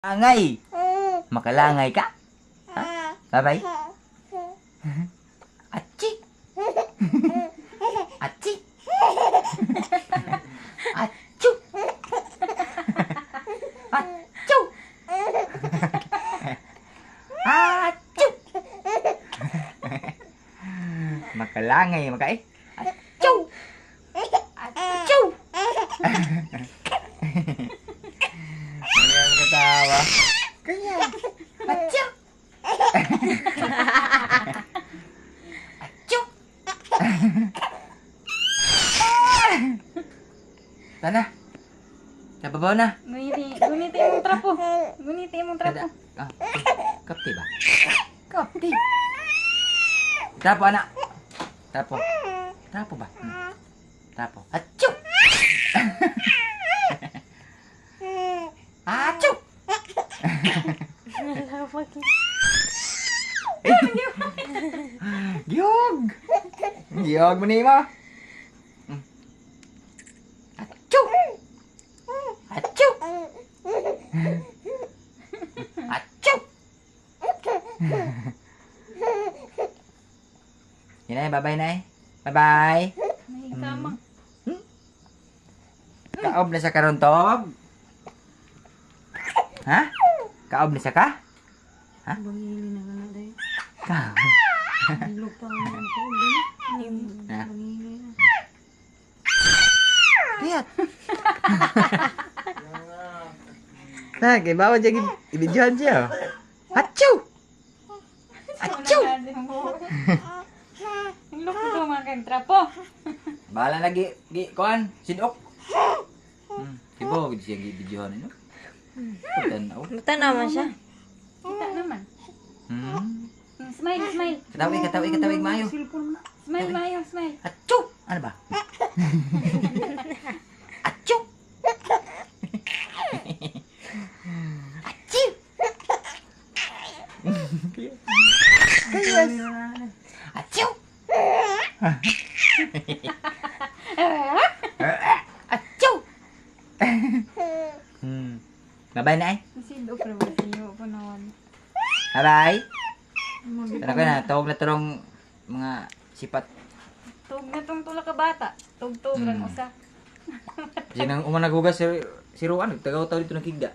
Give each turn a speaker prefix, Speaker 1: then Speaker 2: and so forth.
Speaker 1: Angay! Makalangay ka? Ha? Babay? Achi! Achi! Achu! Achu! Achu! Makalangay, makai. Achu! Achu! Ayan, katawa. Ganyan. Achu! Achu! Tana. Nababaw na.
Speaker 2: Guniti mong trapo. Guniti mong trapo.
Speaker 1: Ah, kapti ba? Kapti. Trapo, anak. Trapo. Trapo ba? Trapo. Achu! Achu! Giyog! Giyog mo ni mo. Achu! Achu! Achu! Yun na, bye-bye na eh. Bye-bye.
Speaker 2: May tama.
Speaker 1: Kaob na sa karontog? Ha? Kaob na sa ka? Ha?
Speaker 2: Bangili na ka na dahil.
Speaker 1: Kaob.
Speaker 2: Lupa mo ang kaob.
Speaker 1: Ha?
Speaker 2: Bangili na.
Speaker 1: Kayat. Nah, kay bawa dyan ibidyohan siya. Hachu! Hachu!
Speaker 2: Ang lupa ko mga kayong trapo.
Speaker 1: Bahala lagi, kuan, sinok. Kibo, siya ibidyohan ino. Tanaw.
Speaker 3: Tanaw man siya.
Speaker 2: Kita naman. Smile, smile.
Speaker 1: Katawig mayo.
Speaker 2: Smile, mayo, smile.
Speaker 1: Hachu! Ano ba? Hachu! Hachu! Kayas! Hachu! Hachu! Bye-bye na eh.
Speaker 2: Sindo pero ba siyo po naman.
Speaker 1: Bye-bye. Tara ko na, tawag na tarong mga sipat.
Speaker 2: Tug na tong tula ka bata. Tug-tug lang usa.
Speaker 1: Sinang umanag hugas si Ruan, tagaw-taw dito ng kigda.